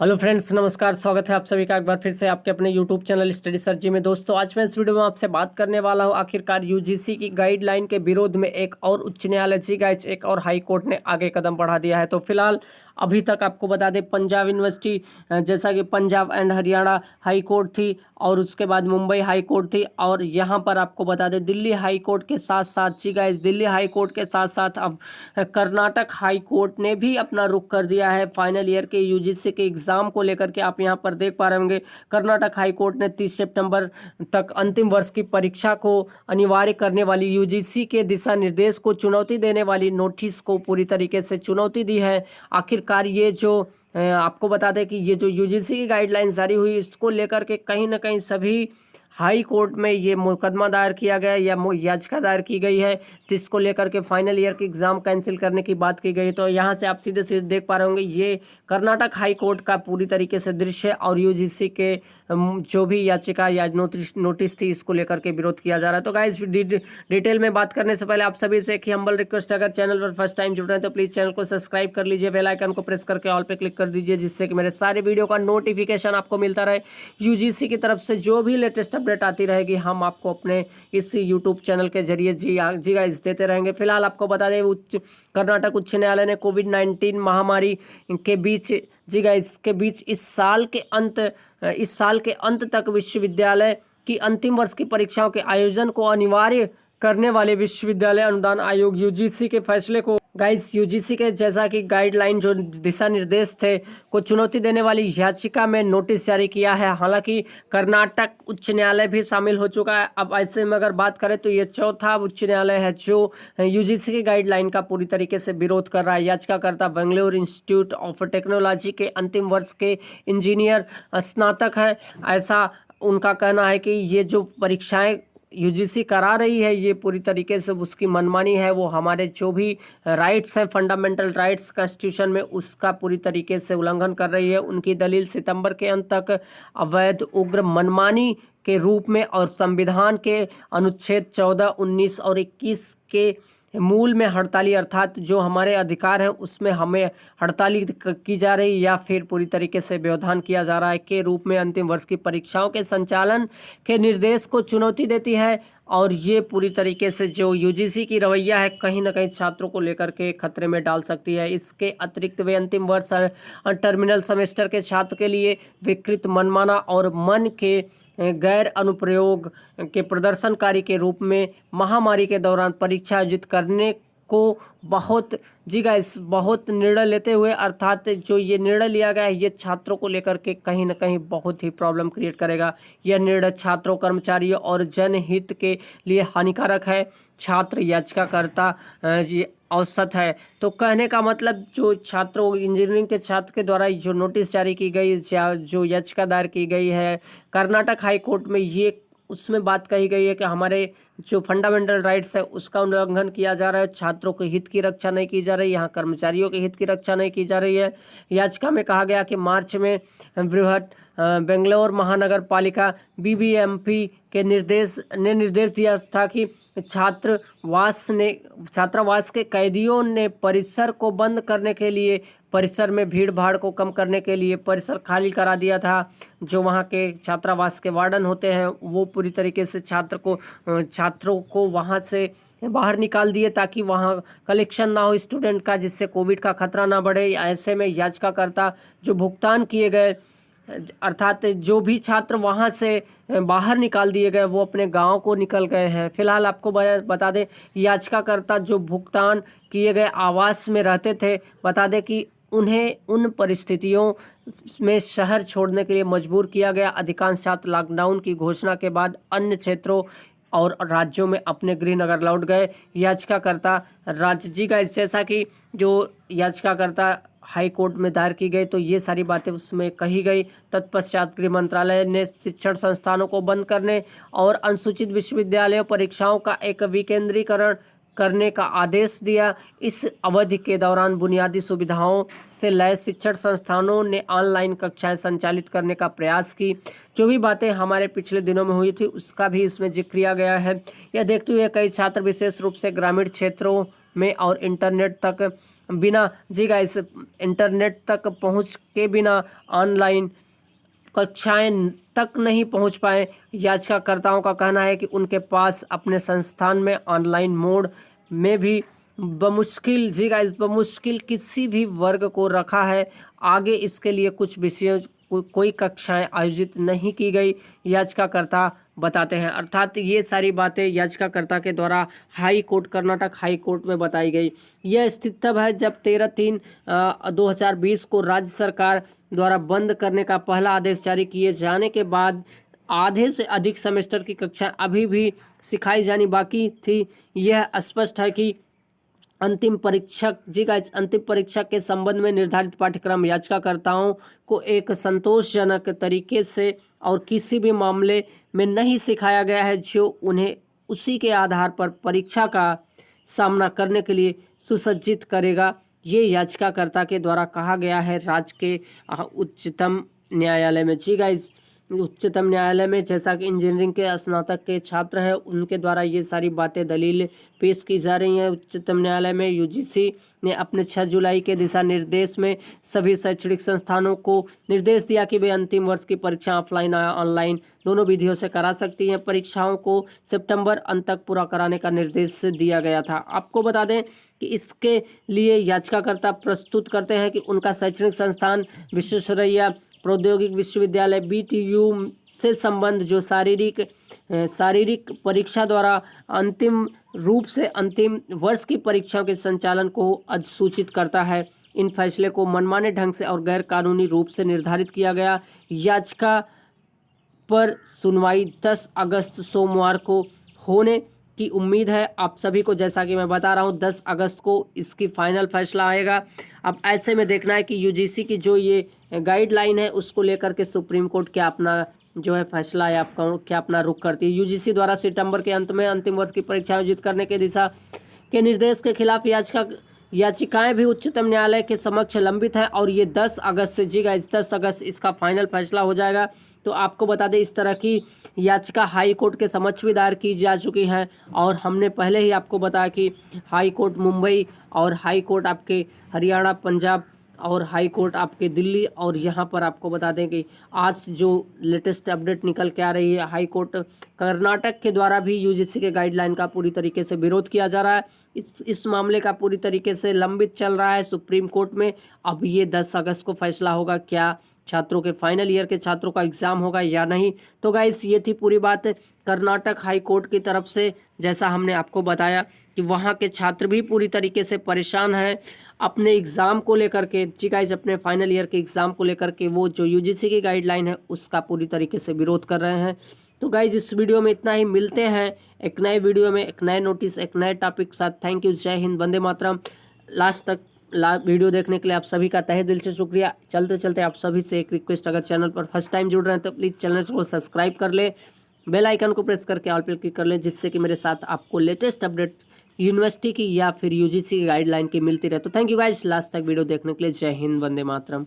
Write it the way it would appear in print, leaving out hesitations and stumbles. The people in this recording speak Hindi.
हेलो फ्रेंड्स, नमस्कार। स्वागत है आप सभी का एक बार फिर से आपके अपने यूट्यूब चैनल स्टडी सर्जी में। दोस्तों, आज मैं इस वीडियो में आपसे बात करने वाला हूं आखिरकार यूजीसी की गाइडलाइन के विरोध में एक और उच्च न्यायालय एक और हाई कोर्ट ने आगे कदम बढ़ा दिया है। तो फिलहाल अभी तक आपको बता दें, पंजाब यूनिवर्सिटी जैसा कि Punjab and Haryana high court थी और उसके बाद मुंबई हाई कोर्ट थी, और यहाँ पर आपको बता दें दिल्ली हाई कोर्ट के साथ साथ दिल्ली हाई कोर्ट के साथ साथ अब कर्नाटक हाई कोर्ट ने भी अपना रुख कर दिया है फाइनल ईयर के यूजीसी के एग्जाम को लेकर के। आप यहाँ पर देख पा रहे होंगे, कर्नाटक हाई कोर्ट ने 30 सितंबर तक अंतिम वर्ष की परीक्षा को अनिवार्य करने वाली यूजीसी के दिशा निर्देश को चुनौती देने वाली नोटिस को पूरी तरीके से चुनौती दी है। आखिरकार ये जो आपको बता दें कि ये जो यूजीसी की गाइडलाइन जारी हुई, इसको लेकर के कहीं ना कहीं सभी हाई कोर्ट में ये मुकदमा दायर किया गया या याचिका दायर की गई है, जिसको लेकर के फाइनल ईयर की एग्जाम कैंसिल करने की बात की गई। तो यहाँ से आप सीधे सीधे देख पा रहे होंगे, ये कर्नाटक हाई कोर्ट का पूरी तरीके से दृश्य और यूजीसी के जो भी याचिका या नोटिस थी, इसको लेकर के विरोध किया जा रहा है। तो गाइस, डिटेल में बात करने से पहले आप सभी से एक ही हम्बल रिक्वेस्ट, अगर चैनल पर फर्स्ट टाइम जुड़ रहे हैं तो प्लीज चैनल को सब्सक्राइब कर लीजिए, बेल आइकन को प्रेस करके ऑल पे क्लिक कर दीजिए, जिससे कि मेरे सारे वीडियो का नोटिफिकेशन आपको मिलता रहे। यूजीसी की तरफ से जो भी लेटेस्ट अपडेट आती रहेगी, हम आपको अपने इस यूट्यूब चैनल के जरिए जी गाइस देते रहेंगे। फिलहाल आपको बता दें, कर्नाटक उच्च न्यायालय ने कोविड-19 महामारी के बीच इस साल के अंत तक विश्वविद्यालय की अंतिम वर्ष की परीक्षाओं के आयोजन को अनिवार्य करने वाले विश्वविद्यालय अनुदान आयोग यूजीसी के फैसले को यूजीसी के जैसा कि गाइडलाइन जो दिशा निर्देश थे को चुनौती देने वाली याचिका में नोटिस जारी किया है। हालांकि कर्नाटक उच्च न्यायालय भी शामिल हो चुका है। अब ऐसे में अगर बात करें तो ये चौथा उच्च न्यायालय है जो यूजीसी की गाइडलाइन का पूरी तरीके से विरोध कर रहा है। याचिकाकर्ता बेंगलुरु इंस्टीट्यूट ऑफ टेक्नोलॉजी के अंतिम वर्ष के इंजीनियर स्नातक है। ऐसा उनका कहना है कि ये जो परीक्षाएं यूजीसी करा रही है, ये पूरी तरीके से उसकी मनमानी है। वो हमारे जो भी राइट्स हैं, फंडामेंटल राइट्स कॉन्स्टिट्यूशन में, उसका पूरी तरीके से उल्लंघन कर रही है। उनकी दलील सितंबर के अंत तक अवैध उग्र मनमानी के रूप में और संविधान के अनुच्छेद 14, 19 और 21 के मूल में हड़ताली, अर्थात जो हमारे अधिकार हैं उसमें हमें हड़ताली की जा रही या फिर पूरी तरीके से व्यवधान किया जा रहा है के रूप में अंतिम वर्ष की परीक्षाओं के संचालन के निर्देश को चुनौती देती है। और ये पूरी तरीके से जो यूजीसी की रवैया है, कहीं ना कहीं छात्रों को लेकर के खतरे में डाल सकती है। इसके अतिरिक्त वे अंतिम वर्ष टर्मिनल सेमेस्टर के छात्र के लिए विकृत, मनमाना और मन के गैर अनुप्रयोग के प्रदर्शनकारी के रूप में महामारी के दौरान परीक्षा आयोजित करने को बहुत बहुत निर्णय लेते हुए, अर्थात जो ये निर्णय लिया गया है, ये छात्रों को लेकर के कहीं ना कहीं बहुत ही प्रॉब्लम क्रिएट करेगा। यह निर्णय छात्रों, कर्मचारियों और जनहित के लिए हानिकारक है। छात्र याचिकाकर्ता जी औसत है। तो कहने का मतलब, जो छात्रों, इंजीनियरिंग के छात्र के द्वारा जो नोटिस जारी की गई, जो याचिका दायर की गई है कर्नाटक हाई कोर्ट में, ये उसमें बात कही गई है कि हमारे जो फंडामेंटल राइट्स है उसका उल्लंघन किया जा रहा है। छात्रों के हित की रक्षा नहीं की जा रही, यहाँ कर्मचारियों के हित की रक्षा नहीं की जा रही है। याचिका में कहा गया कि मार्च में बृहद बेंगलोर महानगर पालिका बीबीएमपी के निर्देश दिया था कि छात्रावास के कैदियों ने परिसर को बंद करने के लिए, परिसर में भीड़ भाड़ को कम करने के लिए परिसर खाली करा दिया था। जो वहाँ के छात्रावास के वार्डन होते हैं, वो पूरी तरीके से छात्रों को वहाँ से बाहर निकाल दिए ताकि वहाँ कलेक्शन ना हो स्टूडेंट का, जिससे कोविड का खतरा ना बढ़े। ऐसे में याचिकाकर्ता जो भुगतान किए गए, अर्थात जो भी छात्र वहाँ से बाहर निकाल दिए गए, वो अपने गांव को निकल गए हैं। फिलहाल आपको बता दें, याचिकाकर्ता जो भुगतान किए गए आवास में रहते थे, बता दें कि उन्हें उन परिस्थितियों में शहर छोड़ने के लिए मजबूर किया गया। अधिकांश छात्र लॉकडाउन की घोषणा के बाद अन्य क्षेत्रों और राज्यों में अपने गृहनगर लौट गए। याचिकाकर्ता जैसा कि जो याचिकाकर्ता हाई कोर्ट में दायर की गई, तो ये सारी बातें उसमें कही गई। तत्पश्चात गृह मंत्रालय ने शिक्षण संस्थानों को बंद करने और अनुसूचित विश्वविद्यालय परीक्षाओं का एक विकेंद्रीकरण करने का आदेश दिया। इस अवधि के दौरान बुनियादी सुविधाओं से लैस शिक्षण संस्थानों ने ऑनलाइन कक्षाएं संचालित करने का प्रयास की। जो भी बातें हमारे पिछले दिनों में हुई थी, उसका भी इसमें जिक्र किया गया है। यह देखते हुए कई छात्र, विशेष रूप से ग्रामीण क्षेत्रों में और इंटरनेट तक बिना जी गाइस इंटरनेट तक पहुंच के बिना ऑनलाइन कक्षाएं तक नहीं पहुंच पाए। याचिकाकर्ताओं का कहना है कि उनके पास अपने संस्थान में ऑनलाइन मोड में भी बमुश्किल जी गाइस बमुश्किल किसी भी वर्ग को रखा है। आगे इसके लिए कुछ विषयों कोई कक्षाएं आयोजित नहीं की गई, याचिकाकर्ता बताते हैं। अर्थात ये सारी बातें याचिकाकर्ता के द्वारा high court Karnataka high court में बताई गई। यह स्थिति तब है जब 13/3/2020 को राज्य सरकार द्वारा बंद करने का पहला आदेश जारी किए जाने के बाद आधे से अधिक सेमेस्टर की कक्षाएं अभी भी सिखाई जानी बाकी थी। यह स्पष्ट है कि अंतिम परीक्षा के संबंध में निर्धारित पाठ्यक्रम याचिकाकर्ताओं को एक संतोषजनक तरीके से और किसी भी मामले में नहीं सिखाया गया है जो उन्हें उसी के आधार पर परीक्षा का सामना करने के लिए सुसज्जित करेगा। ये याचिकाकर्ता के द्वारा कहा गया है राज्य के उच्चतम न्यायालय में। जी गाइस उच्चतम न्यायालय में जैसा कि इंजीनियरिंग के स्नातक के छात्र हैं उनके द्वारा ये सारी बातें दलील पेश की जा रही हैं। उच्चतम न्यायालय में यूजीसी ने अपने 6 जुलाई के दिशा निर्देश में सभी शैक्षणिक संस्थानों को निर्देश दिया कि वे अंतिम वर्ष की परीक्षा ऑफलाइन या ऑनलाइन दोनों विधियों से करा सकती हैं। परीक्षाओं को सितंबर अंत तक पूरा कराने का निर्देश दिया गया था। आपको बता दें कि इसके लिए याचिकाकर्ता प्रस्तुत करते हैं कि उनका शैक्षणिक संस्थान विश्वेश्वरैया प्रौद्योगिक विश्वविद्यालय BTU से संबंध जो शारीरिक परीक्षा द्वारा अंतिम रूप से अंतिम वर्ष की परीक्षाओं के संचालन को अधिसूचित करता है। इन फैसले को मनमाने ढंग से और गैर कानूनी रूप से निर्धारित किया गया। याचिका पर सुनवाई 10 अगस्त सोमवार को होने की उम्मीद है। आप सभी को जैसा कि मैं बता रहा हूं 10 अगस्त को इसकी फाइनल फैसला आएगा। अब ऐसे में देखना है कि यूजीसी की जो ये गाइडलाइन है उसको लेकर के सुप्रीम कोर्ट क्या अपना जो है फैसला है आपका क्या अपना रुख करती है। यूजीसी द्वारा सितंबर के अंत में अंतिम वर्ष की परीक्षा आयोजित करने के दिशा के निर्देश के खिलाफ याचिकाएं भी उच्चतम न्यायालय के समक्ष लंबित है और ये 10 अगस्त से जी गाइस 10 अगस्त इसका फाइनल फैसला हो जाएगा। तो आपको बता दें इस तरह की याचिका हाई कोर्ट के समक्ष भी दायर की जा चुकी है और हमने पहले ही आपको बताया कि हाई कोर्ट मुंबई और हाई कोर्ट आपके हरियाणा पंजाब और हाई कोर्ट आपके दिल्ली और यहाँ पर आपको बता दें कि आज जो लेटेस्ट अपडेट निकल के आ रही है हाई कोर्ट कर्नाटक के द्वारा भी यूजीसी के गाइडलाइन का पूरी तरीके से विरोध किया जा रहा है। इस मामले का पूरी तरीके से लंबित चल रहा है सुप्रीम कोर्ट में। अब ये 10 अगस्त को फैसला होगा क्या छात्रों के फाइनल ईयर के छात्रों का एग्जाम होगा या नहीं। तो गाइस ये थी पूरी बात कर्नाटक हाई कोर्ट की तरफ से। जैसा हमने आपको बताया कि वहाँ के छात्र भी पूरी तरीके से परेशान हैं अपने एग्ज़ाम को लेकर के। जी गाइस अपने फाइनल ईयर के एग्ज़ाम को लेकर के वो जो यूजीसी की गाइडलाइन है उसका पूरी तरीके से विरोध कर रहे हैं। तो गाइस इस वीडियो में इतना ही। मिलते हैं एक नए वीडियो में एक नए नोटिस एक नए टॉपिक के साथ। Thank you. जय हिंद, वंदे मातरम। लास्ट तक वीडियो देखने के लिए आप सभी का तहे दिल से शुक्रिया। चलते चलते आप सभी से एक रिक्वेस्ट, अगर चैनल पर फर्स्ट टाइम जुड़ रहे हैं तो प्लीज़ चैनल को सब्सक्राइब कर ले, बेल आइकन को प्रेस करके ऑल पर क्लिक कर लें जिससे कि मेरे साथ आपको लेटेस्ट अपडेट यूनिवर्सिटी की या फिर यूजीसी की गाइडलाइन की मिलती रहे। तो थैंक यू गाइस लास्ट तक वीडियो देखने के लिए। जय हिंद, वंदे मातरम।